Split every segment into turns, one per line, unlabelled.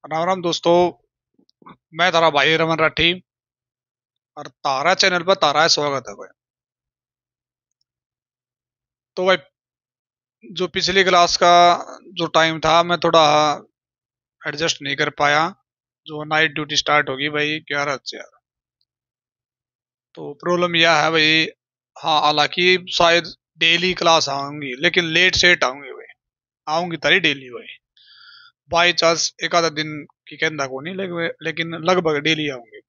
राम राम दोस्तों। मैं तारा भाई रमन राठी और तारा चैनल पर तारा है स्वागत है भाई। तो भाई, जो पिछली क्लास का जो टाइम था मैं थोड़ा एडजस्ट नहीं कर पाया। जो नाइट ड्यूटी स्टार्ट होगी भाई 11 से यार। तो प्रॉब्लम यह है भाई। हाँ, हालांकि शायद डेली क्लास आऊंगी लेकिन लेट सेट आऊंगी भाई। आऊंगी तारी डेली भाई। बाई चांस एक आधा दिन की कहना को नहीं, लेकिन लगभग डेली आऊंगी।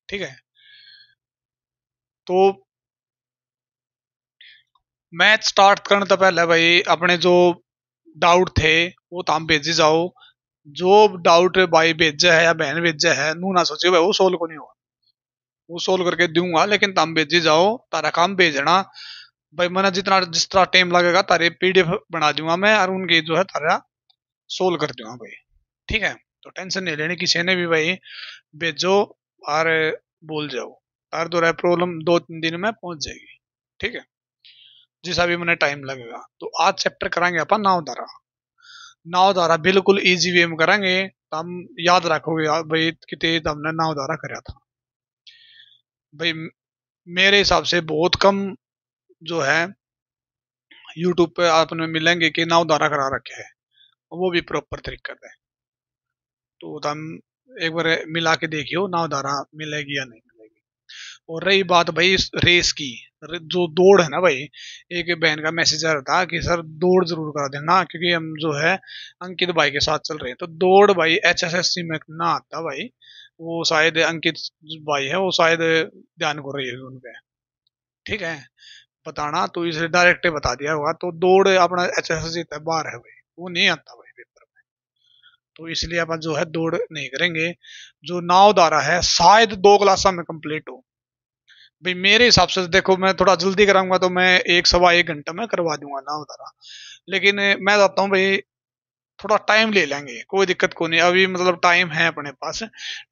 ठीक है। तो मैच स्टार्ट करने तो पहले भाई अपने जो डाउट थे वो तो हम भेजी जाओ। जो डाउट भाई भेजा है या बहन भेजा है नू ना सोचियो भाई वो सोल्व को नहीं हुआ। वो सोल्व करके दूंगा लेकिन तुम भेजी जाओ। तारा काम भेजना भाई। मैंने जितना जिस तरह टाइम लगेगा तारे पीडीएफ बना दूंगा मैं और उनकी जो है तारा सोल्व कर दूंगा भाई। ठीक है। तो टेंशन नहीं लेनी किसी ने भी भाई। भेजो और बोल जाओ। तार जो है प्रॉब्लम 2-3 दिन में पहुंच जाएगी। ठीक है। जिस अभी मैंने टाइम लगेगा तो आज चैप्टर कराएंगे अपन नाव धारा। नाव धारा बिल्कुल इजी वे में करेंगे तो हम याद रखोगे यार भाई कि तेज हमने नाव धारा कराया था। भाई मेरे हिसाब से बहुत कम जो है यूट्यूब पे आपने मिलेंगे कि नाव धारा करा रखे है। वो भी प्रॉपर तरीके से। तो हम एक बार मिला के देखियो नाव धारा मिलेगी या नहीं मिलेगी। और रही बात भाई इस रेस की। जो दौड़ है ना भाई। एक बहन का मैसेज आ रहा था कि सर दौड़ जरूर करा देना क्योंकि हम जो है अंकित भाई के साथ चल रहे हैं। तो दौड़ भाई एचएसएससी में ना आता भाई। वो शायद अंकित भाई है वो शायद ध्यान कर रही है उनपे। ठीक है। बताना तो इसे डायरेक्ट बता दिया होगा। तो दौड़ अपना एचएसएससी बाहर है भाई। वो नहीं आता भाई पेपर में। तो इसलिए अपन जो है दौड़ नहीं करेंगे। जो नाव धारा है शायद 2 क्लास में कंप्लीट हो। भाई मेरे हिसाब से देखो मैं थोड़ा जल्दी कराऊंगा तो मैं 1 सवा 1 घंटा में करवा दूंगा ना उतारा। लेकिन मैं चाहता हूँ भाई थोड़ा टाइम ले लेंगे कोई दिक्कत को नहीं अभी मतलब टाइम है अपने पास।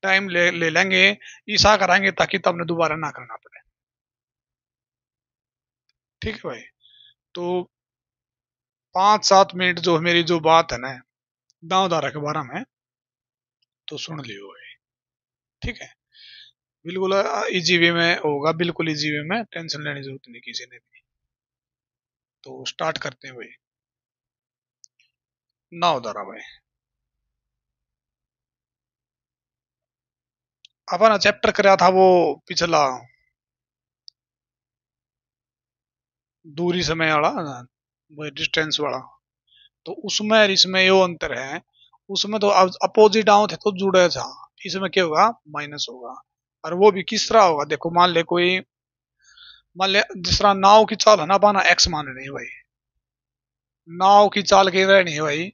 टाइम ले लेंगे। ईसा कराएंगे ताकि तुमने दोबारा ना करना पड़े। ठीक है भाई। तो 5-7 मिनट जो मेरी जो बात है ना दावदारा के बारे में तो सुन लियो भाई। ठीक है। बिल्कुल इजी वे में होगा बिल्कुल इजी वे में टेंशन लेने की जरूरत नहीं किसी ने भी। तो स्टार्ट करते हैं भाई। नावदारा भाई। अपन चैप्टर कराया था वो पिछला दूरी समय वाला वो डिस्टेंस वाला। तो उसमें और इसमें यो अंतर है। उसमें तो अपोजिट आउट थे तो जुड़े था। इसमें क्या होगा माइनस होगा। और वो भी किस तरह होगा देखो मान ले जिस तरह नाव की चाल है ना पाना एक्स मान रही है भाई। नाव की चाल की रहनी है भाई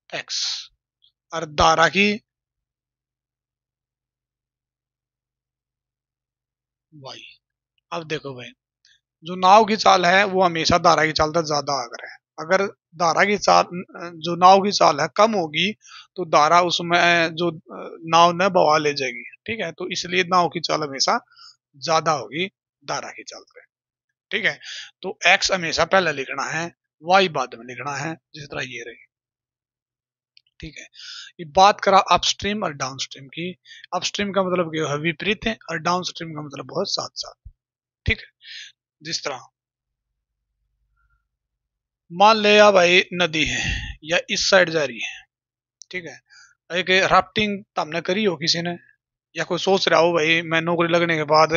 एक्स। और धारा की वाई। अब देखो भाई जो नाव की चाल है वो हमेशा धारा की चाल से ज्यादा अगर है। अगर धारा की चाल जो नाव की चाल है कम होगी तो धारा उसमें जो नाव ने बवा ले जाएगी। ठीक है। तो इसलिए नाव की चाल हमेशा ज्यादा होगी धारा की चाल से। ठीक है। तो एक्स हमेशा पहले लिखना है वाई बाद में लिखना है जिस तरह ये रही। ठीक है। ये बात करा अपस्ट्रीम और डाउनस्ट्रीम की। अपस्ट्रीम का मतलब क्या है विपरीत है और डाउनस्ट्रीम का मतलब बहुत साथ साथ। ठीक है। जिस तरह मान ले या भाई नदी है या इस साइड जा रही है। ठीक है। एक राफ्टिंग तो हमने करी हो किसी ने या कोई सोच रहा हो भाई मैं नौकरी लगने के बाद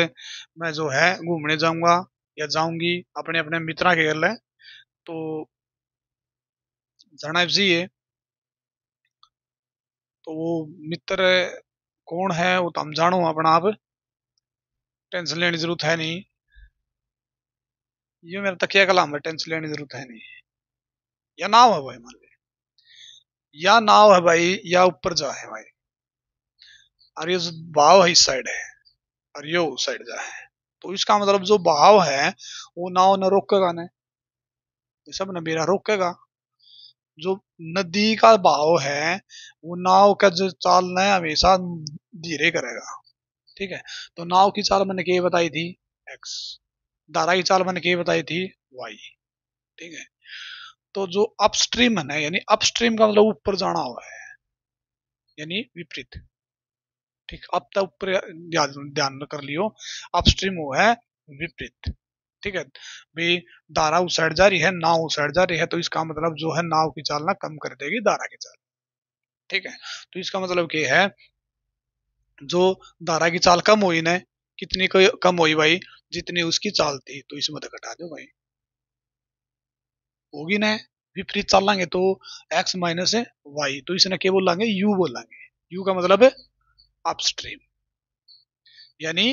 मैं जो है घूमने जाऊंगा या जाऊंगी अपने अपने मित्रा के घर ले। तो जाना जी है। तो वो मित्र कौन है वो तो हम जानो अपना आप। टेंशन लेने की जरूरत है नहीं। ये मेरा तकिया कलाम है टेंशन लेने की जरूरत है नहीं। या नाव है भाई मान ले। या नाव है भाई या ऊपर जा है भाई। और ये जो भाव है इस साइड है और ये उस साइड जा है। तो इसका मतलब जो बहाव है वो नाव न रोकेगा ने। ये सब न मेरा रोकेगा। जो नदी का बहाव है वो नाव का जो चालना है हमेशा धीरे करेगा। ठीक है। तो नाव की चाल मैंने क्या बताई थी एक्स। धारा की चाल मैंने क्या बताई थी वाई। ठीक है। तो जो अपस्ट्रीम है ना, यानी अपस्ट्रीम का मतलब ऊपर जाना हुआ है, यानी विपरीत। ठीक, अब तक ऊपर ध्यान कर लियो, अपस्ट्रीम वो है विपरीत। ठीक है भाई, धारा उस साइड जा रही है, नाव उस साइड जा रही है, तो इसका मतलब जो है नाव की चाल ना कम कर देगी धारा की चाल। ठीक है, तो इसका मतलब क्या है, जो धारा की चाल कम हुई ना, कितनी कम हुई भाई, जितनी उसकी चाल थी, तो इसमें तो घटा दो भाई, होगी ना। विपरीत चलेंगे तो एक्स माइनस वाई, तो इसने क्या बोलेंगे, यू बोलेंगे। यू का मतलब है अपस्ट्रीम, यानी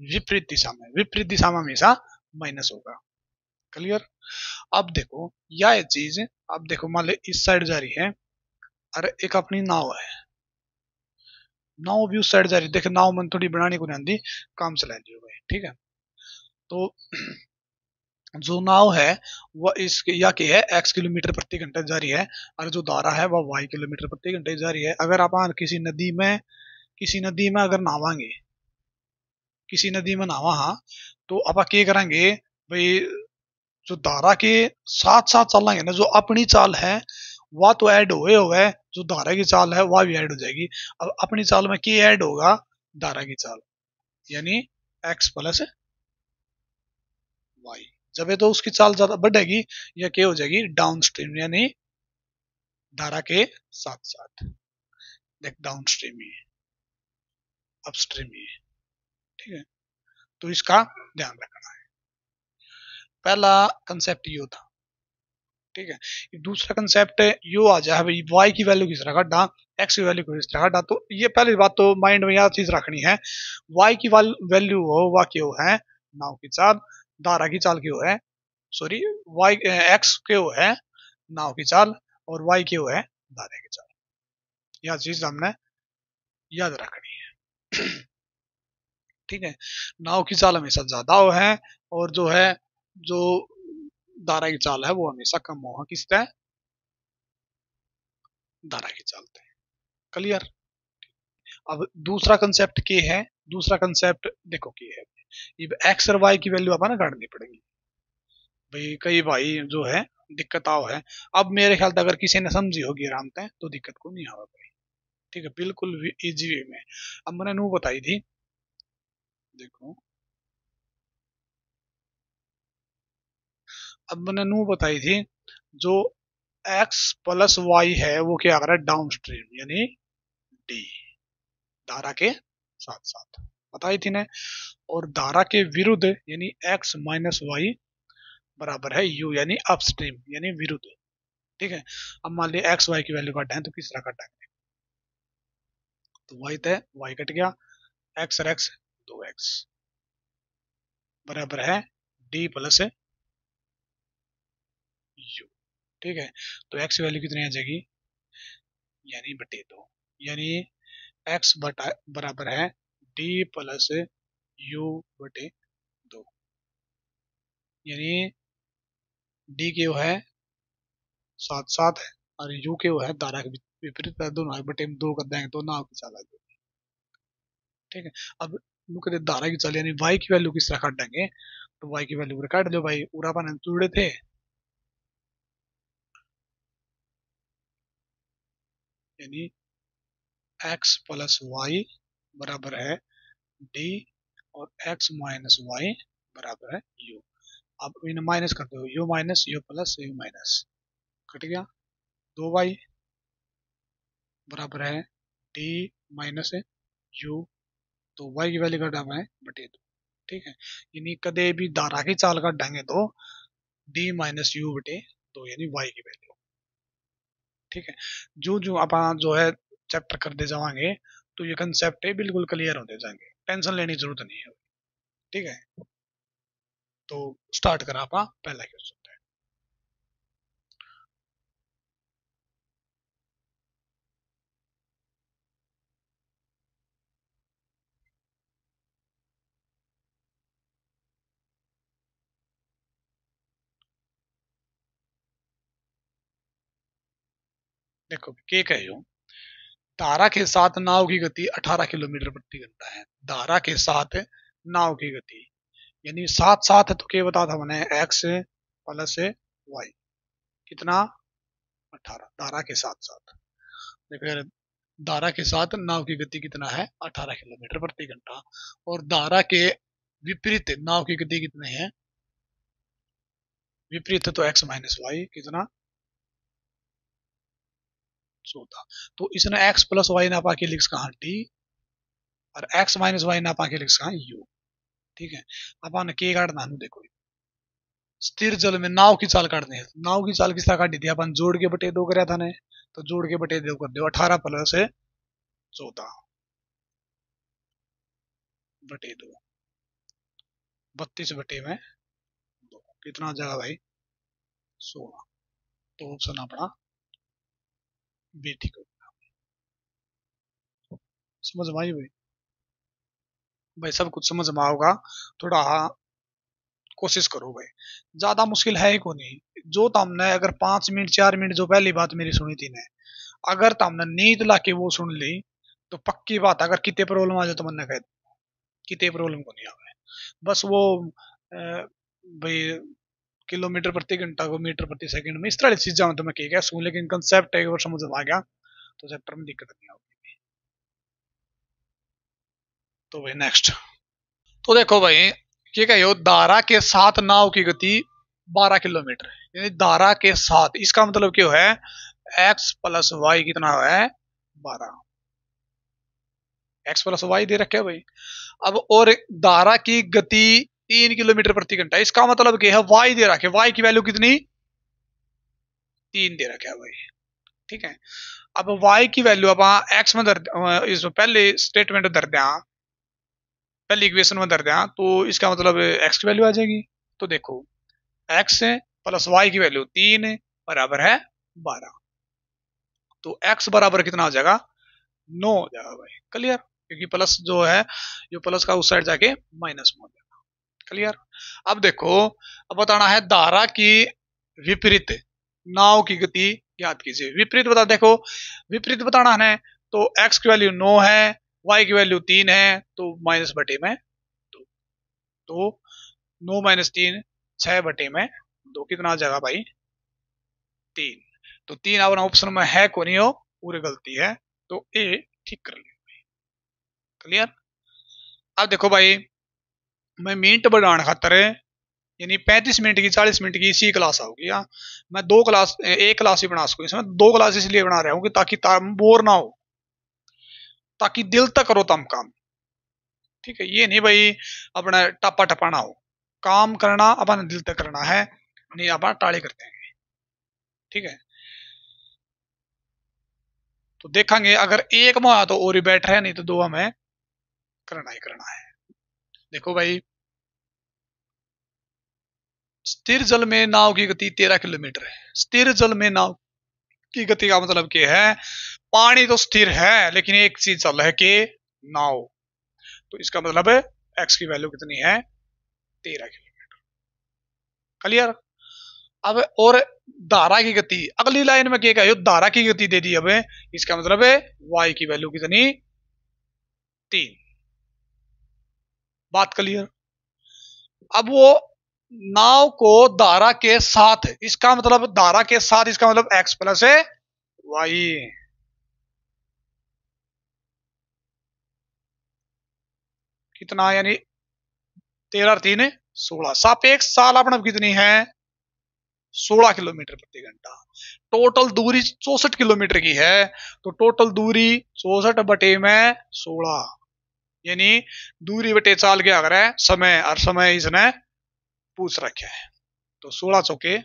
विपरीत दिशा में, विपरीत दिशा में हमेशा माइनस होगा। क्लियर। अब देखो यह चीज, अब देखो मान लो इस साइड जा रही है, और एक अपनी नाव है, नाव भी उस साइड जा रही है। देख नाव मन थोड़ी बनानी को नहीं आती, काम चला लियो भाई। ठीक है, तो जो नाव है वह इस या के है एक्स किलोमीटर प्रति घंटा जा रही है, और जो धारा है वह वाई किलोमीटर प्रति घंटे जा रही है। अगर आप किसी नदी में अगर नहावांगे, किसी नदी में नहावा, हाँ, तो आप क्या करेंगे भाई, जो धारा के साथ साथ चलेंगे ना, जो अपनी चाल है वह तो ऐड हुए जो धारा की चाल है वह भी ऐड हो जाएगी। अब अपनी चाल में क्या ऐड होगा, धारा की चाल, यानी एक्स प्लस वाई। जब ये तो उसकी चाल ज्यादा बढ़ेगी, या क्या हो जाएगी, डाउन स्ट्रीम, यानी धारा के साथ साथ। देख डाउन स्ट्रीम ही अपस्ट्रीम ही। ठीक है, तो इसका ध्यान रखना है। पहला कंसेप्ट यो था। ठीक है, दूसरा कंसेप्ट यो आ जाए भाई, वाई की वैल्यू किस तरह काटा, एक्स की वैल्यू किस तरह काटा। तो ये पहली बात तो माइंड में यह चीज रखनी है, वाई की वैल्यू हो वह क्यों है, नाव की चाल, धारा की चाल क्यों है, सॉरी, वाई एक्स क्यों है नाव की चाल, और वाई क्यों है धारा की चाल। यह चीज हमने याद रखनी है। ठीक है, नाव की चाल हमेशा ज्यादा हो है, और जो है, जो धारा की चाल है वो हमेशा कम हो, किससे, धारा की चाल। क्लियर। अब दूसरा कंसेप्ट क्या है, दूसरा कंसेप्ट देखो क्या है, ये एक्स और वाई की वैल्यू अपन काटनी पड़ेगी भाई। कई भाई जो है दिक्कत आओ है। अब मेरे ख्याल से अगर किसी ने समझी होगी आराम से, तो दिक्कत को नहीं होगा भाई। ठीक है, बिल्कुल इजी वे में। अब मैंने नू बताई थी, देखो, अब मैंने नू बताई थी, जो एक्स प्लस वाई है वो क्या कर रहा है, डाउन स्ट्रीम, यानी डी, धारा के साथ साथ बताई थी ने। और धारा के विरुद्ध, यानी एक्स माइनस वाई बराबर है यू, यानी अपस्ट्रीम, यानी विरुद्ध। ठीक है, अब मान लिया एक्स वाई की वैल्यू काटे हैं, तो किस तरह काटेंगे, तो वाई तय, वाई कट गया, एक्स और एक्स, दो एक्स बराबर है डी प्लस यू। ठीक है, तो एक्स की वैल्यू कितनी आ जाएगी, यानी बटे दो, यानी एक्स बटा बराबर है डी प्लस यू बटे दो, यानी डी के वो है साथ साथ है, और यू के वो है धारा के विपरीत, दोनों बटे में दो कर देंगे तो नाव की चाल आ जाएगी। ठीक है, अब लोग कहते धारा की चाल, यानी वाई की वैल्यू किस तरह काट देंगे, तो वाई की वैल्यू काट लो भाई, पूरा अपन जुड़े थे, यानी एक्स प्लस वाई बराबर है डी, और एक्स माइनस वाई बराबर है यू। अब इन्हें माइनस कर दो, you minus you plus you minus, cut गया, दो वाई बराबर है डी माइनस यू, तो वाई की वैल्यू का डामा है बटे दो। ठीक है, यानी कदे भी धारा की चाल का डांगे तो डी माइनस यू बटे दो, यानी वाई की वैल्यू। ठीक है, जो जो अपन जो है चैप्टर करते जाएंगे, तो ये कंसेप्ट है बिल्कुल क्लियर होते जाएंगे, टेंशन लेने की जरूरत नहीं है। ठीक है, तो स्टार्ट करा आप पहला क्वेश्चन। देखो क्या कह रही हूँ, धारा के साथ नाव की गति 18 किलोमीटर प्रति घंटा है, धारा के साथ नाव की गति, यानी साथ साथ है, तो क्या बता था मैंने, एक्स प्लस वाई, कितना 18 धारा के साथ साथ। देखो यार, धारा के साथ नाव की गति कितना है 18 किलोमीटर प्रति घंटा, और धारा के विपरीत नाव की गति कितनी है, विपरीत तो x माइनस वाई कितना 14। तो इसने x प्लस वाई नापा के लिख कहा t, और x माइनस वाई नापा के लिख कहा u। ठीक है, अपन के काटना है, देखो स्थिर जल में नाव की चाल काटनी है। नाव की चाल किस तरह काटी थी अपन, जोड़ के बटे 2 कराया था ने, तो जोड़ के बटे 2 कर दो, 18 प्लस 14 बटे 2, 32 बटे में 2 कितना आ जाएगा भाई 16। तो ऑप्शन अपना बी ठीक हो। समझ में आई भाई? भाई सब कुछ समझ में आओगा, थोड़ा कोशिश करो भाई, ज्यादा मुश्किल है ही को नहीं। जो तुमने अगर 5 मिनट 4 मिनट जो पहली बात मेरी सुनी थी ने, अगर तुमने नींद लाके वो सुन ली तो पक्की बात, अगर कितने प्रॉब्लम आ जाए तो मैंने कह कितने प्रॉब्लम को नहीं आवे। बस वो भाई किलोमीटर प्रति घंटा को मीटर प्रति सेकंड में इस तरह की चीजें तो मैं कह सुन, लेकिन कंसेप्ट एक बार समझ में आ गया तो चैप्टर में दिक्कत नहीं होगी। तो भाई नेक्स्ट, तो देखो भाई क्या कहो, धारा के साथ नाव की गति 12 किलोमीटर, यानी धारा के साथ, इसका मतलब क्या है x प्लस वाई कितना है 12, x प्लस वाई दे रखे है भाई। अब और धारा की गति 3 किलोमीटर प्रति घंटा, इसका मतलब क्या है y दे रखे, y की वैल्यू कितनी 3 दे रखे है भाई। ठीक है, अब y की वैल्यू अब x में धर, इस पहले स्टेटमेंट धर दिया, पहले इक्वेशन में धर दिया, तो इसका मतलब x की वैल्यू आ जाएगी। तो देखो x प्लस y की वैल्यू 3 बराबर है 12, तो x बराबर कितना आ जाएगा 9 हो जाएगा भाई। क्लियर, क्योंकि प्लस जो है ये प्लस का उस साइड जाके माइनस में हो जाएगा। क्लियर। अब देखो, अब बताना है धारा की विपरीत नाव की गति ज्ञात कीजिए। विपरीत बता, देखो विपरीत बताना है तो x की वैल्यू 9 है, y की वैल्यू 3 है, तो माइनस बटे में 2, तो 9 माइनस 3 6 बटे में 2 कितना आ जाएगा भाई 3। तो 3 अपना ऑप्शन में है को नहीं हो, पूरी गलती है, तो ए ठीक कर लिया। क्लियर। अब देखो भाई, मैं मिनट बढ़ाने खातर यानी 35 मिनट की 40 मिनट की इसी क्लास होगी, मैं 2 क्लास एक क्लास ही बना सकूं, इसमें 2 क्लास इसलिए बना रहा हूं कि ताकि बोर ना हो, ताकि दिल तक करो तम काम। ठीक है, ये नहीं भाई अपना टप्पा टप्पा ना हो, काम करना अपन दिल तक करना है, नहीं अपन टाले करते हैं। ठीक है, तो देखेंगे अगर एक में आया तो और ही बेटर है, नहीं तो 2 हमें करना ही करना है। देखो भाई, स्थिर जल में नाव की गति 13 किलोमीटर है। स्थिर जल में नाव की गति का मतलब क्या है, पानी तो स्थिर है लेकिन एक चीज चल है कि नाव, तो इसका मतलब है x की वैल्यू कितनी है 13 किलोमीटर। क्लियर। अब और धारा की गति, अगली लाइन में क्या कहो, धारा की गति दे दी, अब इसका मतलब है y की वैल्यू कितनी 3। बात क्लियर। अब वो नाव को धारा के साथ, इसका मतलब धारा के साथ, इसका मतलब x प्लस है वाई, कितना यानी 13 और 3 16, सापेक्ष चाल अपना कितनी है 16 किलोमीटर प्रति घंटा। टोटल दूरी 64 किलोमीटर की है, तो टोटल दूरी 64 बटे में 16, यानी दूरी बटे चाल क्या कर है समय, और समय इसने पूछ रखे है, तो 16 चौके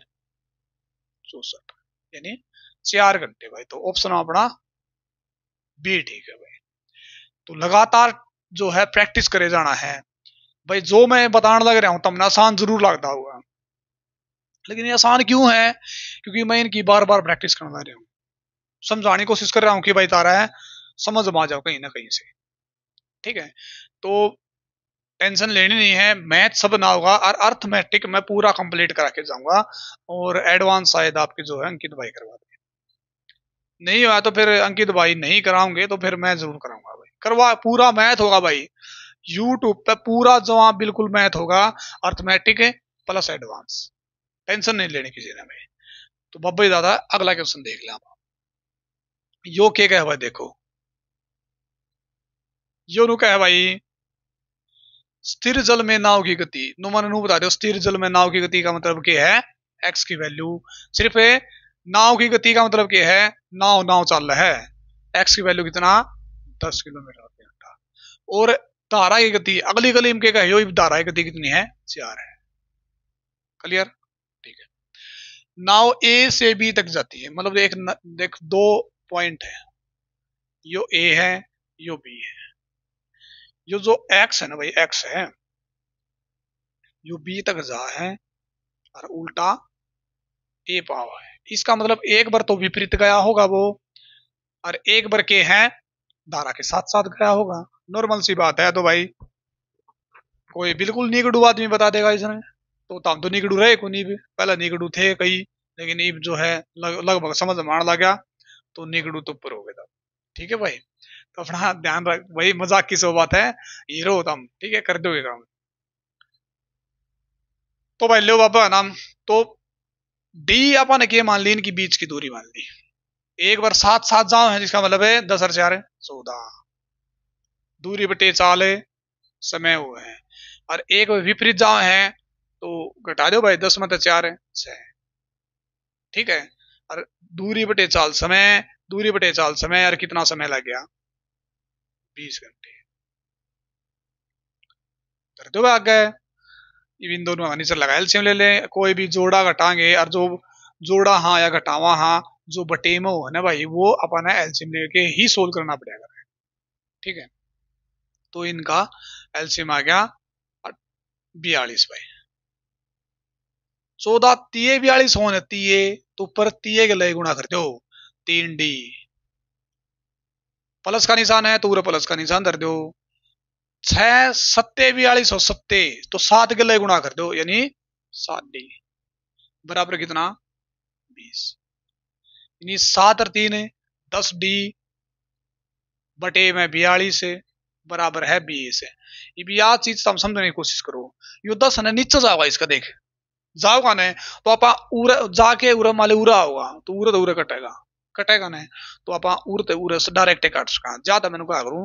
64 यानी 4 घंटे भाई। तो ऑप्शन अपना बी ठीक है भाई। तो लगातार जो है प्रैक्टिस करे जाना है भाई। जो मैं बताने लग रहा हूं तुमने आसान जरूर लगता होगा, लेकिन ये आसान क्यों है, क्योंकि मैं इनकी बार बार प्रैक्टिस करवा रहा हूँ, समझाने की कोशिश कर रहा हूँ कि भाई तारा है समझ में आ जाओ कहीं ना कहीं से। ठीक है, तो टेंशन लेनी नहीं है, मैथ सब ना होगा, और अर्थमेटिक मैं पूरा कंप्लीट करा के जाऊंगा, और एडवांस शायद आपके जो है अंकित भाई करवा देंगे। नहीं हुआ तो फिर अंकित भाई नहीं कराओगे तो फिर मैं जरूर कराऊंगा भाई, करवा पूरा मैथ होगा भाई, यूट्यूब पे पूरा जवाब बिल्कुल मैथ होगा, अर्थमेटिक प्लस एडवांस, टेंशन नहीं लेने किसी ने भाई। तो बब्बे दादा अगला क्वेश्चन देख लिया। यो के कहे भाई, देखो यो नु कहे भाई स्थिर जल में नाव की गति। नु मैंने नु बता दो स्थिर जल में नाव की गति का मतलब क्या है, एक्स की वैल्यू। सिर्फ नाव की गति का मतलब क्या है, नाव नाव चल रहा है, एक्स की वैल्यू कितना 10 किलोमीटर प्रति घंटा। और धारा की गति अगली गली में क्या है, धारा की गति कितनी है 4 है। क्लियर, ठीक है। नाव ए से बी तक जाती है, मतलब देख दो पॉइंट है, यो ए है यो बी है। यो जो एक्स है ना भाई, एक्स है यो बी तक जा है और उल्टा ए पाव है। इसका मतलब एक बार तो विपरीत गया होगा वो, और एक बार के है धारा के साथ साथ गया होगा। नॉर्मल सी बात है। तो भाई कोई बिल्कुल निगड़ू आदमी बता देगा इसने, तो तम तो निगड़ू रहे को नहीं भी, पहले निगड़ू थे कई, लेकिन अब जो है लगभग समझ में आने लगा, तो निगड़ू तो ऊपर हो गया। ठीक है भाई, तो अपना ध्यान रख भाई, मजाक की सो बात है, हीरो तुम, ठीक है, कर दोगे काम। तो भाई लो बाबा नाम, तो डी अपन के मान ली, इनकी बीच की दूरी मान ली, एक बार साथ साथ जाओ है, जिसका मतलब है 10 और 4 14, दूरी बटे चाल समय हुए है। और एक विपरीत जाओ है तो घटा दो भाई, 10 में तो 4 है 6, ठीक है। और दूरी बटे चाल समय, दूरी बटे चाल समय, और कितना समय लग गया 20 घंटे। कर दो आगे, इन दोनों का नीचे लगा एलसीएम ले ले, कोई भी जोड़ा घटाएंगे, और जो जोड़ा हाँ या घटावा हाँ जो बटे में हो ना भाई, वो अपन एलसीएम लेके ही सोल्व करना पड़ेगा, ठीक है। तो इनका एलसीएम आ गया 42 भाई। 14 तीये 42 होने तीये, तो ऊपर तीये के लिए गुणा कर दो, 3D प्लस का निशान है तो पूरा प्लस का निशान धर दो। 6 सत्ते 42 हो सत्ते, तो 7 के लिए गुणा कर दो, यानी 7D बराबर कितना 20, यानी 7 और 3 10D बटे में 42 बराबर है 20 है। ये याद चीज तुम समझने की कोशिश करो, यो 10 है नीचे जाओगा इसका, देख जाओगा ने तो आप उरा जाके उरा माले उरा होगा, तो उरा तो उरा कटेगा, कटेगा ने तो आप उरते उरे से डायरेक्ट काट सका, ज्यादा मैंने कहा करूं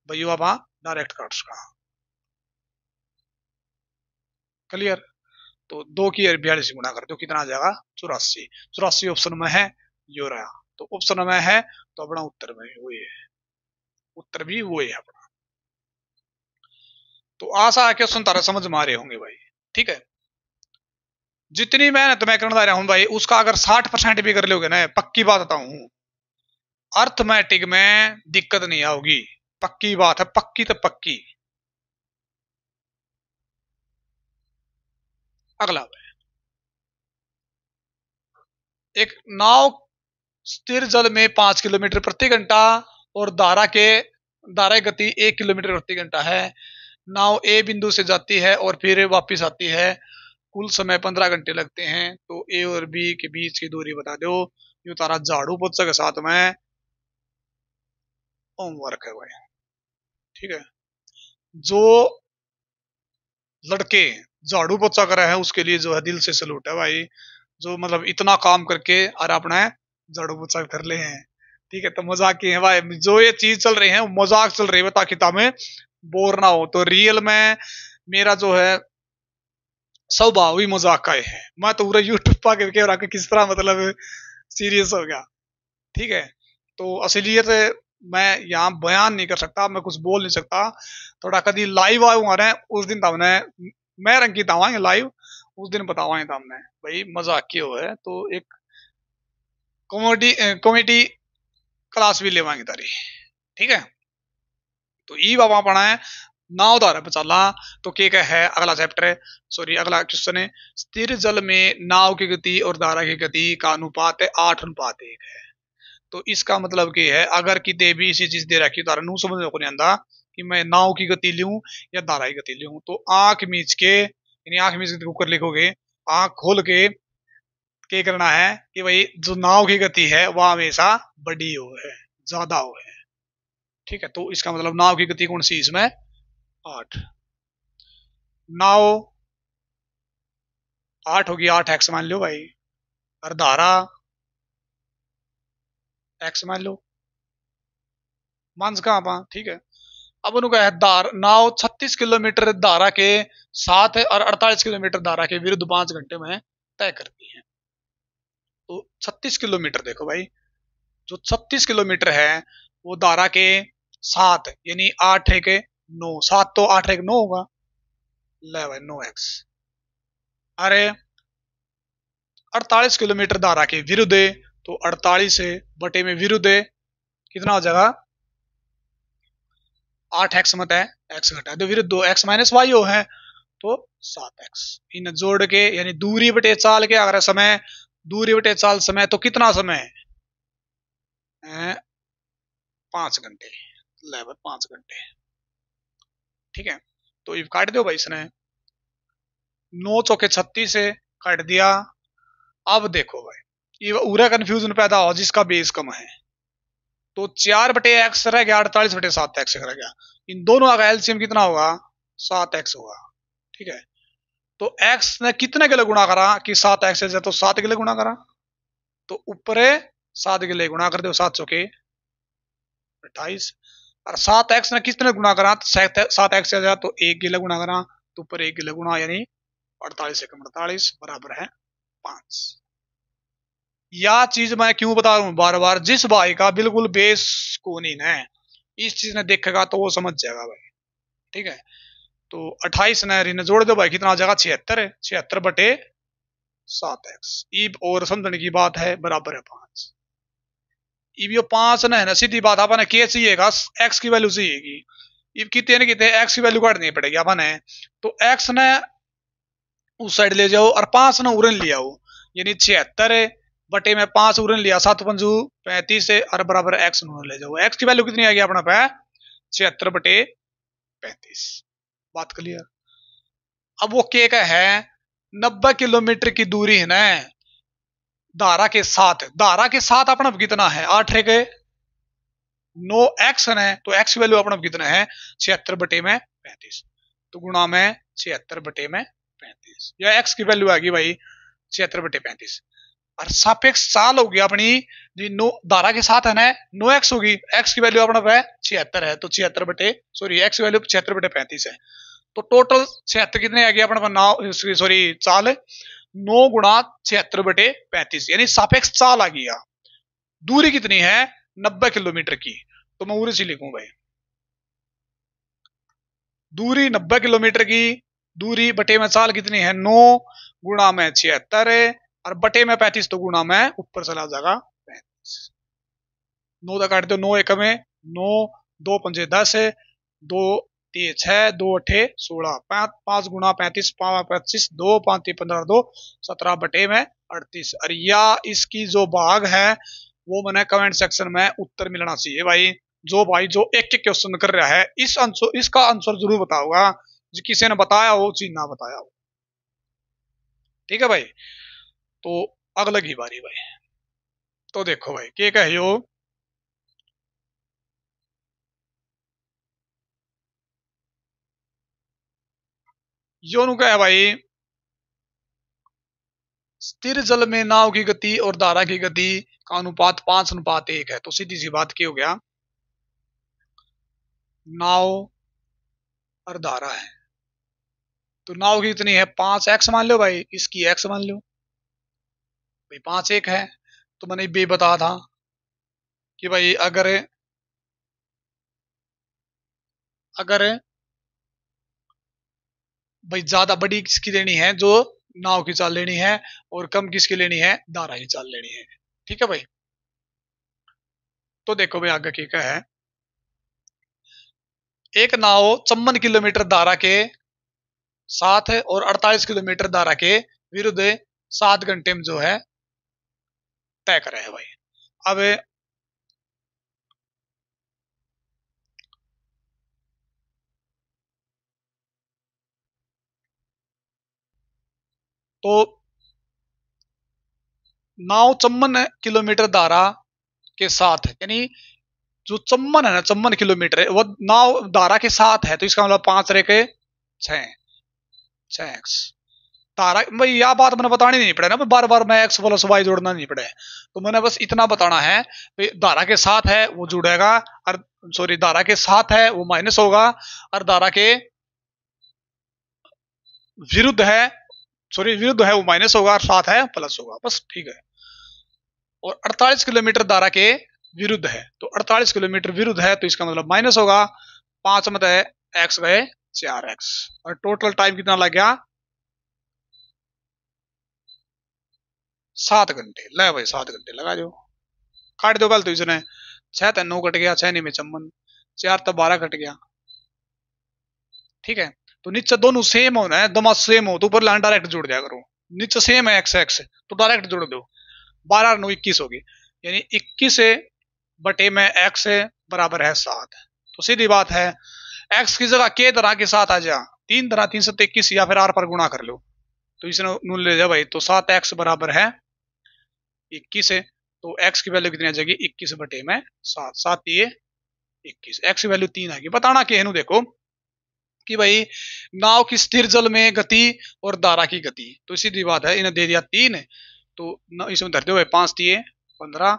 भाई आप डायरेक्ट काट सका। क्लियर, तो 2 की 42 गुणा कर दो, कितना आ जाएगा 84, 84 ऑप्शन में है यो रहा, तो ऑप्शन में है तो अपना उत्तर में वही है, उत्तर भी वही है अपना। तो आशा है क्वेश्चन तारा समझ में आ रहे होंगे भाई, ठीक है। जितनी मेहनत मैं करना रहा हूं भाई, उसका अगर 60% भी कर लोगे ना, पक्की बात बताऊं हूं, अर्थमेटिक में दिक्कत नहीं आओगी, पक्की बात है, पक्की तो पक्की। अगला, एक नाव स्थिर जल में 5 किलोमीटर प्रति घंटा और धारा गति 1 किलोमीटर प्रति घंटा है। नाव ए बिंदु से जाती है और फिर वापस आती है, कुल समय 15 घंटे लगते हैं। तो ए और बी के बीच की दूरी बता दो। ये तारा झाड़ू पोछा के साथ में होमवर्क है भाई, ठीक है। जो लड़के झाड़ू पोछा कर रहे हैं उसके लिए जो है दिल से सलूट है भाई, जो मतलब इतना काम करके और अपना झाड़ू पोछा कर ले हैं, ठीक है। तो मजाक की है भाई, जो ये चीज चल रही है मजाक चल रही है ताकि तुम्हें बोर ना हो। तो रियल में मेरा जो है स्वभाव ही मजाक का है, मैं तो पूरा यूट्यूब पा करके रहा किस तरह मतलब सीरियस हो गया, ठीक है। तो असलियत मैं यहाँ बयान नहीं कर सकता, मैं कुछ बोल नहीं सकता। थोड़ा कभी लाइव आऊंगा ना उस दिन तमने मैं रंकित आवाएंगे लाइव, उस दिन बतावाएंगे तमने भाई मजाक क्यों है। तो एक कॉमेडी कॉमेडी क्लास भी लेवाएंगे तारी, ठीक है। तो ई बाबा पढ़ा है नाव धारा पे चला, तो क्या है अगला चैप्टर है, सॉरी अगला क्वेश्चन है, स्थिर जल में नाव की गति और धारा की गति का अनुपात है 8:1 है। तो इसका मतलब क्या है, अगर कितने भी इसी चीज दे रखी तारा नू समझ को नहीं आंदा कि मैं नाव की गति लूं या धारा की गति लूं, तो आंख मीच के, यानी आंख मीच के ऊपर लिखोगे, आंख खोल के क्या करना है कि भाई जो नाव की गति है वह हमेशा बड़ी हो है, ज्यादा हो है, ठीक है। तो इसका मतलब नाव की गति कौन सी इसमें 8, नाव 8 होगी, 8 एक्स मान लो भाई, और धारा एक्स मान लो, मान कहाँ पा, ठीक है। अब उन्होंने कहा दार नाव 36 किलोमीटर धारा के साथ और 48 किलोमीटर धारा के विरुद्ध 5 घंटे में तय करती है। तो 36 किलोमीटर देखो भाई, जो 36 किलोमीटर है वो धारा के साथ, यानी 8 है के 9, 7 तो 8 है 9 होगा, ले भाई 9x। अरे 48 किलोमीटर धारा के विरुद्ध है, तो 48 है बटे में विरुद्ध है, कितना हो जाएगा 8x मत है, x घटा दो विरुद्ध, 2x माइनस वाई हो है तो 7x। इन जोड़ के यानी दूरी बटे चाल के अगर समय, दूरी बटे चाल समय, तो कितना समय है 5 घंटे, लगभग 5 घंटे, ठीक है। तो ये काट दो भाई, इसने 9 चौके 36 से काट दिया। अब देखो भाई, ये पूरा कंफ्यूजन पैदा हो जिसका बेस कम है, तो 4 बटे एक्स रह गया, 48 बटे 7x रह गया, इन दोनों का एलसीएम कितना होगा 7x होगा, ठीक है। तो x ने कितने के लिए गुणा करा कि 7x है, तो 7 के लिए गुणा करा, तो ऊपर 7 के लिए गुणा कर दो, 7 चौके 28, और 7x ने कितने गुणा करा, 7x है तो 1 के लिए गुणा करा, तो ऊपर 1 के लिए गुणा, यानी 48 से 48 बराबर है 5। या चीज मैं क्यों बता रहा हूं बार बार, जिस भाई का बिल्कुल बेस को नहीं है, इस चीज ने देखेगा तो वो समझ जाएगा भाई, ठीक है। तो 28 ने ऋण जोड़ दो भाई, कितना आ जाएगा 76 है, 76 बटे 7x, ईब और समझने की बात है बराबर है 5। ईब यो 5 ने है ना, सीधी बात अपन के चाहिएगा, x की वैल्यू चाहिएगी, ईब कितने न कितने x की वैल्यू काटनी पड़ेगी अपन है, तो x ने उस साइड ले जाओ और 5 ने उड़न लिया हो, यानी 76 बटे में 5 उड़न लिया, 7 पंजू 35 है और बराबर x ले जाओ, x की वैल्यू कितनी आ गई अपना पे 76 बटे 35। बात क्लियर। अब वो के का है 90 किलोमीटर की दूरी है ना धारा के साथ, धारा के साथ अपना कितना है 8 है के 9x है, तो x की वैल्यू अपना कितना है 76 बटे में 35, तो गुणा में 76 बटे में 35, या x की वैल्यू आ गई भाई 76 बटे 35, और सापेक्ष चाल होगी अपनी जी, नो धारा के साथ है ना 9x होगी, x की वैल्यू अपना है 76 है, तो 76 बटे सॉरी x की वैल्यू 76 बटे 35 है, तो टोटल 76 कितने आ गया अपना नाव सॉरी चाल 9 गुणा 76 बटे 35, यानी सापेक्ष चाल आ गया। दूरी कितनी है 90 किलोमीटर की, तो मैं उसी लिखूं भाई, दूरी 90 किलोमीटर की, दूरी बटे में चाल कितनी है 9 गुणा में 76 और बटे में 35, तो गुणा में ऊपर चला जाएगा 35। 9 का काट दो, 9 एक में 9, 2 पंजे 10 है, 2 3 6, 2 8 16, 5 गुणा 35 5 25, 2 5 3 15, 2 17 बटे में 38, और या इसकी जो भाग है वो मैंने कमेंट सेक्शन में उत्तर मिलना चाहिए भाई, जो भाई जो एक एक क्वेश्चन कर रहा है इस आंसर, इसका आंसर जरूर बताऊंगा, जो किसी ने बताया हो चीज ना बताया हो, ठीक है भाई। तो अगला की बारी भाई, तो देखो भाई क्या कह यो नु है भाई, स्थिर जल में नाव की गति और धारा की गति का अनुपात 5:1 है, तो सीधी सी बात की हो गया, नाव और धारा है, तो नाव की कितनी है 5x मान लो भाई, इसकी x मान लो भाई, 5 1 है, तो मैंने बे बता था कि भाई अगर अगर भाई ज्यादा बड़ी किसकी लेनी है, जो नाव की चाल लेनी है, और कम किसकी लेनी है धारा की चाल लेनी है, ठीक है भाई। तो देखो भाई आगे क्या है, एक नाव 54 किलोमीटर धारा के साथ और 48 किलोमीटर धारा के विरुद्ध 7 घंटे में जो है तय करे है भाई। अब तो नाव 54 किलोमीटर धारा के साथ है, यानी जो 54 है ना 54 किलोमीटर है, वो नाव धारा के साथ है, तो इसका मतलब 5 रह के 6 6x, तारा भाई यह बात मैंने बतानी नहीं पड़े ना, बार बार मैं एक्स प्लस वाई जोड़ना नहीं पड़े, तो मैंने बस इतना बताना है भाई धारा के साथ है वो जुड़ेगा, और सॉरी धारा के साथ है वो माइनस होगा, और धारा के विरुद्ध है, सॉरी विरुद्ध है वो माइनस होगा, और साथ है प्लस होगा, बस ठीक है। और 48 किलोमीटर धारा के विरुद्ध है, तो 48 किलोमीटर विरुद्ध है तो इसका मतलब माइनस होगा, 5 मत है एक्स गए 4x, और टोटल टाइम कितना लग गया 7 घंटे। ले भाई 7 घंटे लगा दो, काट दो कल तो इसने, 6 तो 9 कट गया, 6 नहीं में चम्मन, 4 तो 12 कट गया, ठीक है। तो नीचे दोनों सेम होना है, दोनों सेम हो तो ऊपर लाइन डायरेक्ट जोड़ दिया करो, नीचे सेम है एक्स एक्स तो डायरेक्ट जोड़ दो, 12 और 9 21 होगी, यानी 21 बटे में एक्स बराबर है 7, तो सीधी बात है एक्स की जगह के तरह के साथ आ जा, 3 तरह 321 या फिर आर पर गुणा कर लो, तो इसने नून ले जा भाई, तो 7x बराबर है 21 है, तो x की वैल्यू कितनी आ जाएगी 21 बटे में 7, 7 ये 21, x की वैल्यू 3 आएगी। बताना कि देखो कि भाई नाव की स्थिर जल में गति और धारा की गति, तो सीधी बात है, इन्हें दे दिया 3, तो इसमें धरते हुए 5 दिए 15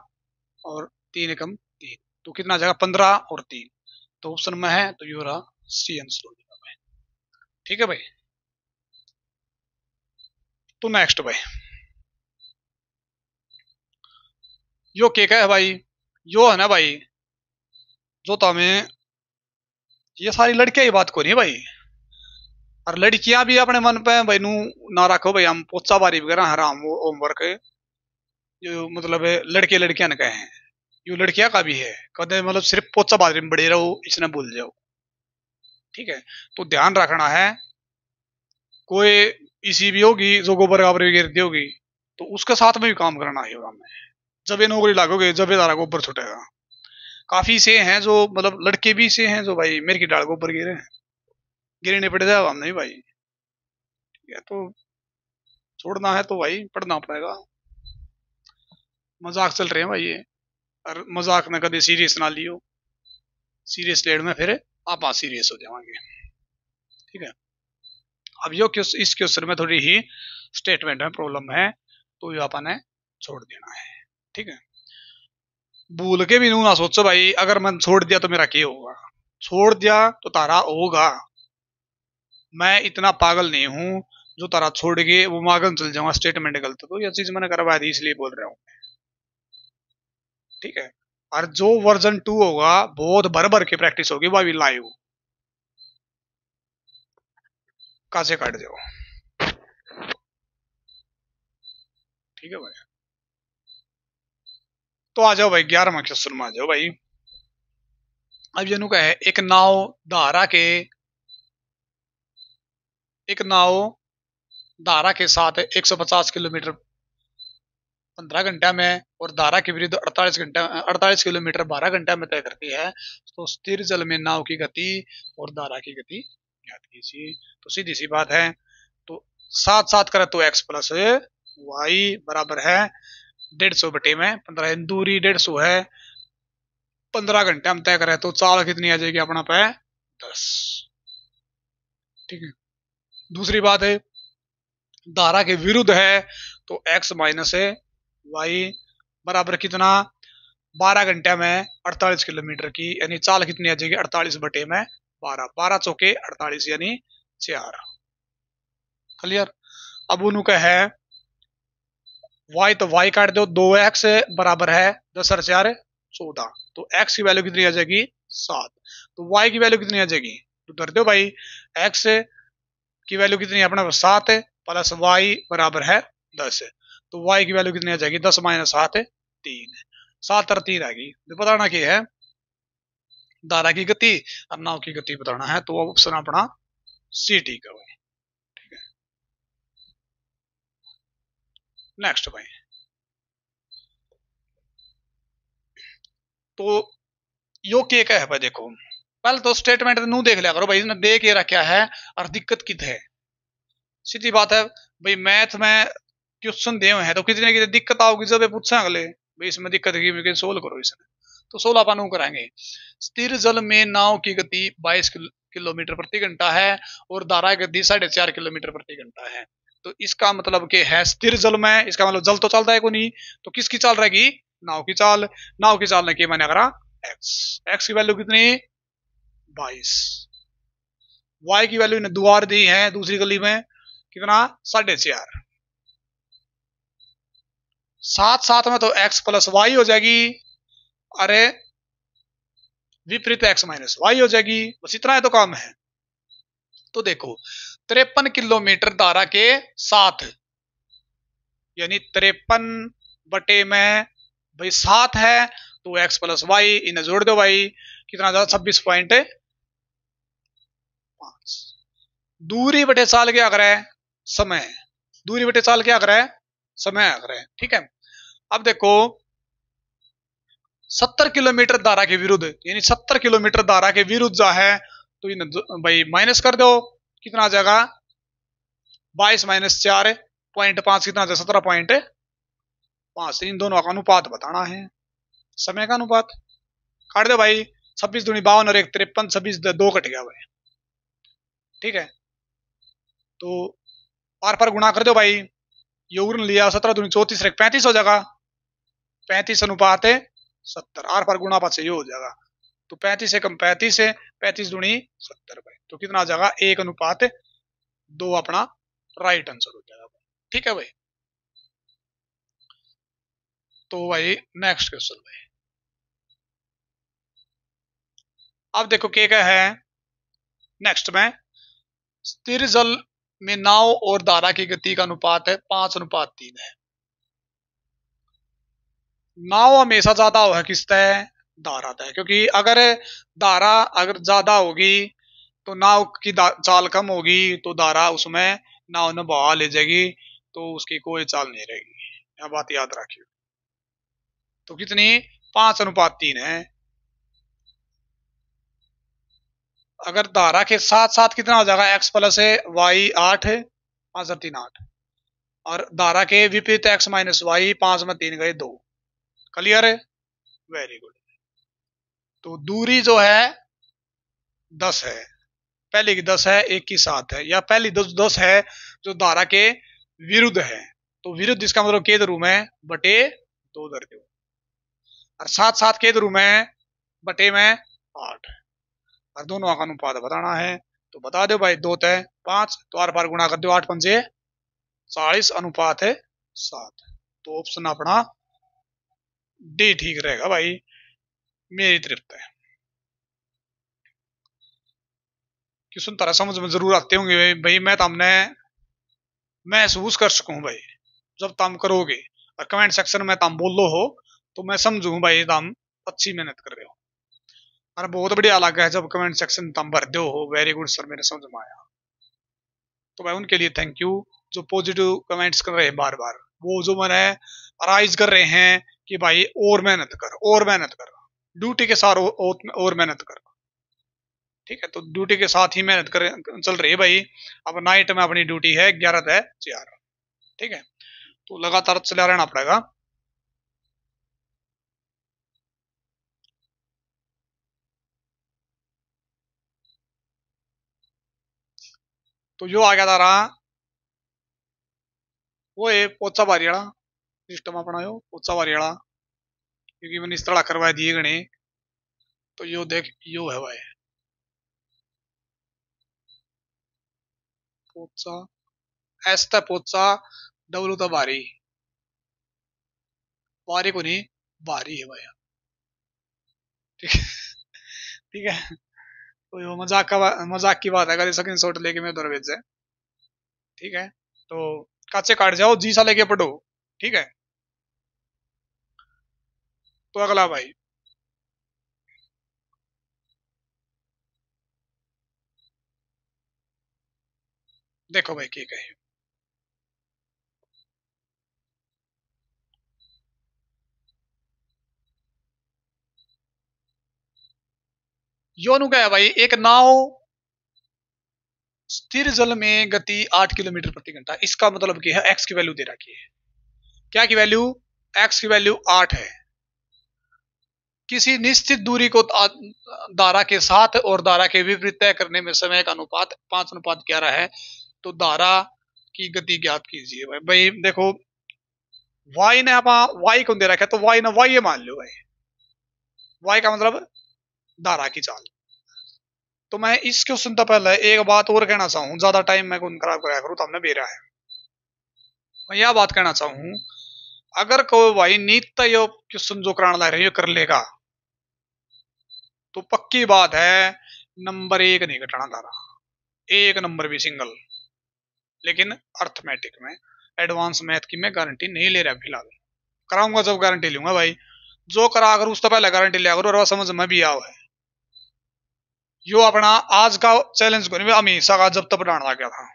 और 3 एकम 3, तो कितना आ जाएगा 15 और 3, तो ऑप्शन में है, तो ये रहा सी आंसर हो जाएगा भाई, ठीक है भाई। तो नेक्स्ट भाई यो क्या है भाई, यो है ना भाई, जो तो हमें ये सारी लड़कियां ही बात को नहीं भाई, और लड़कियां भी अपने मन पे भाई नू ना रखो भाई, हम पोचा बारी वगैरह हराम वो होमवर्क जो मतलब लड़के लड़कियां ने कहे हैं, यो लड़कियां का भी है, कदे मतलब सिर्फ पोचा बारी में बड़े रहो इसने भूल जाओ, ठीक है। तो ध्यान रखना है, कोई इसी भी होगी जो गोबर गाबर गिरती होगी, तो उसके साथ में भी काम करना है हमें, जब ये नौकरी लागोगे जब ये तारा गोबर छुटेगा। काफी से हैं जो मतलब लड़के भी से हैं जो भाई मेरे की डाल गोबर गिरे हैं, गिरने पड़ जाए हम नहीं भाई, ठीक है। तो छोड़ना है तो भाई पढ़ना पड़ेगा, मजाक चल रहे हैं भाई ये, और मजाक में कभी सीरियस ना लियो, सीरियस लेड में फिर आप सीरियस हो जाएंगे, ठीक है। अब यो इस क्वेश्चन में थोड़ी ही स्टेटमेंट में प्रॉब्लम है, तो ये अपन छोड़ देना है, ठीक है। भूल के भी नू ना सोचो भाई अगर मैं छोड़ दिया तो मेरा क्या होगा, छोड़ दिया तो तारा होगा, मैं इतना पागल नहीं हूं जो तारा छोड़ के वो मागन चल जाऊंगा, स्टेटमेंट गलत, तो यह चीज मैंने करवा दी इसलिए बोल रहा हूँ, ठीक है। और जो वर्जन 2 होगा बहुत भर भर के प्रैक्टिस होगी भाई लाइव, कासे काट जाओ, ठीक है भाई। तो आ जाओ भाई 11वां क्वेश्चन में आ जाओ भाई। अब ये का है एक नाव धारा के साथ 150 किलोमीटर 15 घंटा में और धारा के विरुद्ध 48 किलोमीटर 12 घंटा में तय करती है, तो स्थिर जल में नाव की गति और धारा की गति ज्ञात कीजिए, तो सीधी सी बात है, तो साथ साथ करे तो x प्लस वाई बराबर है 150 बटे में 15, दूरी 150 है, 15 घंटे हम तय करें तो चाल कितनी आ जाएगी अपना पे 10, ठीक है। दूसरी बात है धारा के विरुद्ध है, तो x माइनस है वाई बराबर कितना 12 घंटे में 48 किलोमीटर की, यानी चाल कितनी आ जाएगी 48 बटे में 12, 12 चौके 48 यानी 4, क्लियर। अब उनका है y, तो y काट दो, 2x बराबर है 10 और 4 14, तो x की वैल्यू कितनी आ जाएगी 7, तो y की वैल्यू कितनी आ जाएगी, तो कर दो भाई x की वैल्यू कितनी है अपना 7 प्लस y बराबर है 10, तो y की वैल्यू कितनी आ जाएगी 10 माइनस 7 3, 7 और 3 आएगी, तो बताना क्या है धारा की गति और नाव की गति बताना है, तो ऑप्शन अपना सी टी का भाई, ठीक है। नेक्स्ट भाई, तो यो क्या है भाई, देखो पहले तो स्टेटमेंट नू देख लिया करो भाई, इसने दे के रखा है और दिक्कत कित है, सीधी बात है भाई मैथ में क्वेश्चन दे हुए हैं तो कितने कितने दिक्कत आओगी जब पूछा अगले भाई इसमें दिक्कत की सोल्व करो इसने, तो 16 अपन कराएंगे। स्थिर जल में नाव की गति 22 किलोमीटर प्रति घंटा है और धारा गति 4.5 किलोमीटर प्रति घंटा है, तो इसका मतलब कि है स्थिर जल में, इसका मतलब जल तो चलता है को नहीं, तो किसकी चाल रहेगी, नाव की चाल। नाव की चाल ने की मैंने करा एक्स, एक्स की वैल्यू कितनी 22, वाई की वैल्यू ने दुआर दी है दूसरी गली में कितना 4.5, साथ साथ में तो एक्स प्लस वाई हो जाएगी, अरे विपरीत एक्स माइनस वाई हो जाएगी, बस इतना है तो काम है। तो देखो 53 किलोमीटर धारा के साथ, यानी 53 बटे में भाई 7 है, तो एक्स प्लस वाई इन्हें जोड़ दो भाई, कितना ज्यादा 26.5। दूरी बटे साल क्या करे, समय, दूरी बटे साल क्या करे, समय करे, ठीक है। अब देखो 70 किलोमीटर धारा के विरुद्ध, यानी 70 किलोमीटर धारा के विरुद्ध जा है, तो इन भाई माइनस कर दो, कितना आ जाएगा 22 माइनस 4.5 कितना आ जाएगा 17.5। इन दोनों का अनुपात बताना है, समय का अनुपात, काट दो भाई, 26 दूनी 52 और 1 53, 26 2 कट गया भाई, ठीक है। तो पार पर गुणा कर दो भाई, योग लिया 17 दूनी 34 35 हो जाएगा, 35 अनुपात 70, आर पर गुणा पास ये हो जाएगा, तो 35 से कम 35 है, 35 दूनी 70 भाई, तो कितना आ जाएगा 1:2 अपना राइट आंसर हो जाएगा, ठीक है भाई। तो भाई नेक्स्ट क्वेश्चन भाई, अब देखो क्या है नेक्स्ट में, स्थिर जल में नाव और धारा की गति का अनुपात है 5:3 है। नाव हमेशा ज्यादा हो है किसता है, धारा है, क्योंकि अगर धारा अगर ज्यादा होगी तो नाव की चाल कम होगी, तो धारा उसमें नाव ने बहा ले जाएगी, तो उसकी कोई चाल नहीं रहेगी, यह बात याद रखिए। तो कितनी 5:3 है। अगर धारा के साथ साथ कितना हो जाएगा, एक्स प्लस है वाई 8 है, 5 3 8, और धारा के विपरीत एक्स माइनस वाई, 5 में 3 गए 2, क्लियर है, वेरी गुड। तो दूरी जो है 10 है, पहले की 10 है, एक की 7 है, या पहली 10 है जो धारा के विरुद्ध है, तो विरुद्ध इसका मतलब के ध्रुव में बटे 2 दर दो, और साथ साथ के ध्रुव में बटे में 8, और दोनों का अनुपात बताना है, तो बता दो भाई 2 तय 5, तो आर पार गुणा कर दो 8 पंजे 40 अनुपात है 7, तो ऑप्शन अपना डी ठीक रहेगा भाई, मेरी तृप्त है। क्वेश्चन तरह समझ में जरूर आते होंगे भाई, मैं तुमने महसूस कर सकूं भाई, जब तुम करोगे और कमेंट सेक्शन में तुम बोलो हो, तो मैं समझू भाई तुम अच्छी मेहनत कर रहे हो, और बहुत बढ़िया लगा है जब कमेंट सेक्शन तुम भर दो हो, वेरी गुड सर मेरे समझ में आया। तो भाई उनके लिए थैंक यू, जो पॉजिटिव कमेंट्स कर रहे हैं बार बार, वो जो मैंने अराइज कर रहे हैं कि भाई और मेहनत कर, और मेहनत कर, ड्यूटी के साथ और मेहनत कर, ठीक है। तो ड्यूटी के साथ ही मेहनत कर चल रही है भाई, अब नाइट में अपनी ड्यूटी है 11 से 4, ठीक है, तो लगातार चला रहना पड़ेगा। तो जो आ गया था रहा वो है पोचा बारियाला सिस्टम अपना, यो पोचा बारियाला, क्योंकि मैंने इस तरह करवा दिए गणे, तो यो देख यो है भाई पोचा, एस था पोचा, डब्लू था भारी, भारी को नहीं भारी है भाई, ठीक है, ठीक है। तो यो मजाक की बात है, अगर स्क्रीन शॉट लेके मैं उधर भेज जाए, ठीक है। तो काचे काट जाओ जी सा लेके पढ़ो, ठीक है। तो अगला भाई देखो भाई ठीक है, यो नु क्या है भाई, एक नाव स्थिर जल में गति 8 किलोमीटर प्रति घंटा, इसका मतलब क्या है, एक्स की वैल्यू दे रखी है, क्या की वैल्यू, एक्स की वैल्यू 8 है, किसी निश्चित दूरी को धारा के साथ और धारा के विपरीत तय करने में समय का अनुपात 5:11 है, तो धारा की गति ज्ञात कीजिए भाई। भाई देखो वाई ने आप वाई को दे रखा है तो वाई ने वाई मान लो भाई। वाई का मतलब धारा की चाल। तो मैं इस क्वेश्चन तो पहले एक बात और कहना चाहूँ, ज्यादा टाइम मैं कौन खराब कराया करूँ, तो हमने बेरा है। मैं यह बात कहना चाहूँ, अगर कोई भाई नित्य यो क्वेश्चन जो कराना ला रहे हो कर लेगा तो पक्की बात है नंबर एक नहीं घटाना धारा, एक नंबर भी सिंगल। लेकिन अर्थमेटिक में एडवांस मैथ की मैं गारंटी नहीं ले रहा फिलहाल। कराऊंगा जब गारंटी लूंगा भाई। जो करा अगर उससे पहले गारंटी लिया करो और समझ में भी आओ है। यो अपना आज का चैलेंज को नहीं, हमेशा का जब तक पढ़ाना गया था।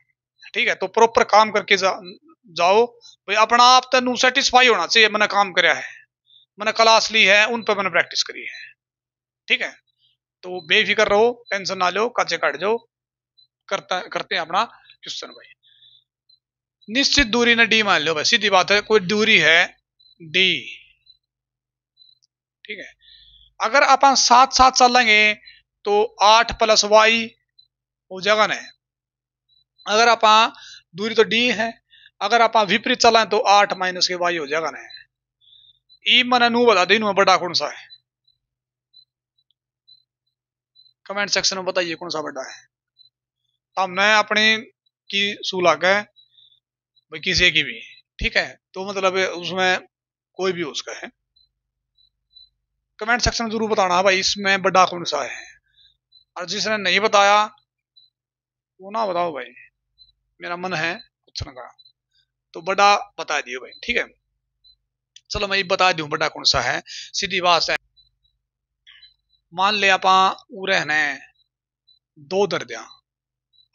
ठीक है, तो प्रॉपर काम करके जाओ भाई। अपना आप तेन सेटिस्फाई होना चाहिए, मैंने काम कराया है, मैंने क्लास ली है, उन पर मैंने प्रैक्टिस करी है। ठीक है, तो बेफिक्र रहो, टेंशन ना लो, काचे काट जाओ। करते हैं अपना क्वेश्चन भाई। निश्चित दूरी ने डी मान लो भाई, सीधी बात है, कोई दूरी है डी। ठीक है, अगर अपन साथ साथ चलेंगे तो 8 प्लस वाई हो जाएगा ना। अगर अपन दूरी तो डी है, अगर अपन विपरीत चलाएं तो 8 माइनस के वाई हो जाएगा ना। ई मैंने नू बता दी, बड़ा कौन सा है? कमेंट सेक्शन में बताइए कौन सा बड़ा है। हमने अपनी की सूला है भाई, किसी की भी। ठीक है, तो मतलब उसमें कोई भी उसका है। कमेंट सेक्शन में जरूर बताना भाई इसमें बड़ा कौन सा है। और जिसने नहीं बताया वो ना बताओ भाई, मेरा मन है पूछने का, तो बड़ा बता दियो भाई। ठीक है, चलो मैं बता दूं बड़ा कौन सा है। सीधी बात है, मान ले आप रहने दो दर्जा,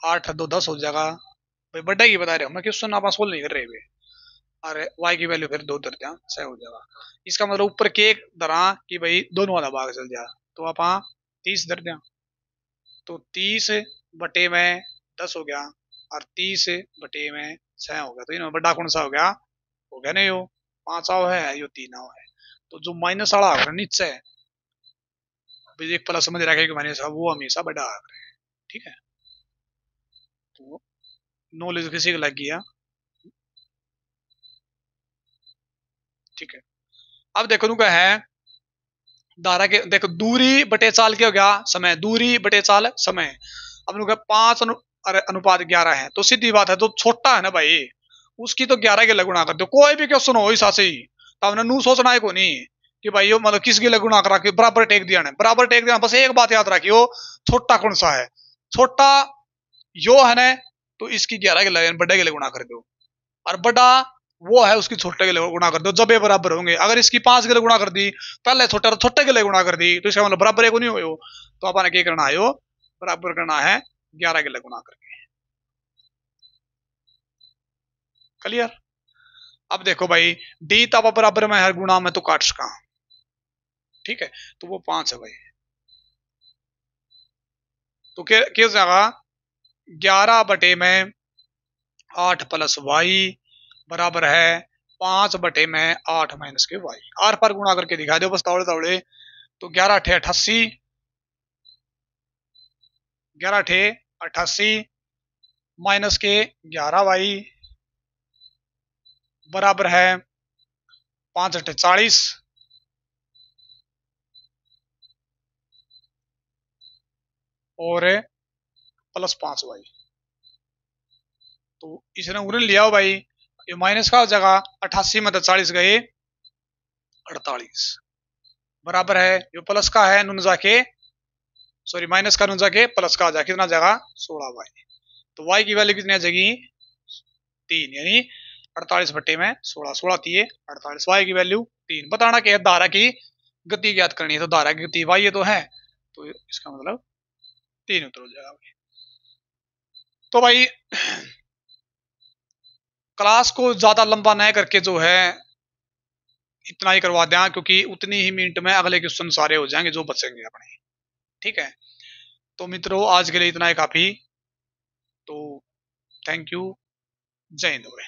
8 2 10 हो जाएगा भाई। बड़ा ही बता रहे हो, मैं क्वेश्चन आप सोल्व नहीं कर रहे हुए। अरे वाई की वैल्यू फिर 2 दर्जा 6 हो जाएगा। इसका मतलब ऊपर के एक तरह कि भाई दोनों वाला भाग चल जाए, तो आप 30 दर्जा, तो 30 बटे में 10 हो गया, और 30 बटे में 6 हो गया। तो इनमें बड़ा कौन सा हो गया नहीं, यो 5 आओ है, यो 3 आओ है। तो जो माइनस वाला होगा नीचे, एक प्लस समझ रखा है कि माइनस वो हमेशा बड़ा आ रहा है। ठीक है, तो नॉलेज किसी को लग गया। ठीक है, अब देखो नु है धारा के, देखो दूरी बटे चाल क्या हो गया, समय, दूरी बटे चाल समय। अब नु 5 अनुपात 11 है, तो सीधी बात है जो छोटा है ना भाई उसकी तो 11 के लगुणा कर दो। कोई भी क्वेश्चन हो हिसाब से ही, तो हमने नू सोचना है को नहीं कि भाई यो मतलब किसकी लगुणा करा के बराबर टेक दिया है, बराबर टेक दिया। बस एक बात याद रखियो, छोटा कौन सा है, छोटा यो है ना, तो इसकी 11 के लगन बड़े के लिए गुणा कर दो, और बड़ा वो है उसकी छोटे के लिए गुणा कर दो, जब ये बराबर होंगे। अगर इसकी 5 के लिए गुणा कर दी, पहले छोटा तो छोटे के लिए गुणा कर दी, तो इसका मतलब बराबर एक नहीं हो। तो अपन क्या करना है, बराबर करना है 11 के लिए गुणा करके। क्लियर? अब देखो भाई डी तब बराबर में हर गुणा में तो काट सका। ठीक है, तो वो 5 है भाई, तो क्या जाएगा 11 बटे में 8 प्लस वाई बराबर है 5 बटे में 8 माइनस के वाई। आर पर गुणा करके दिखा दो बस तौड़े तौड़े। तो 11 अठे 88, 11 अठे 88 माइनस के 11 वाई बराबर है 5 अठे 40 और प्लस 5 वाई। तो इसने उड़न लिया हो भाई, ये माइनस का हो जाएगा 88 में 40 गए 48 बराबर है, ये प्लस का है नुन जाके, सॉरी माइनस का नुन जाके प्लस का हो जाए कितना जाएगा 16 वाई। तो वाई की वैल्यू कितनी आ जाएगी 3, यानी 48 बट्टे में 16, 16 थी 48, वाई की वैल्यू 3। बताना क्या है, धारा की गति ज्ञात करनी है, तो धारा की गति वाई ये तो है, तो इसका मतलब 3 उत्तर हो जाएगा भाई। तो भाई क्लास को ज्यादा लंबा न करके जो है इतना ही करवा दें, क्योंकि उतनी ही मिनट में अगले क्वेश्चन सारे हो जाएंगे जो बचेंगे अपने। ठीक है, तो मित्रों आज के लिए इतना ही काफी। तो थैंक यू, जय हिंद भाई।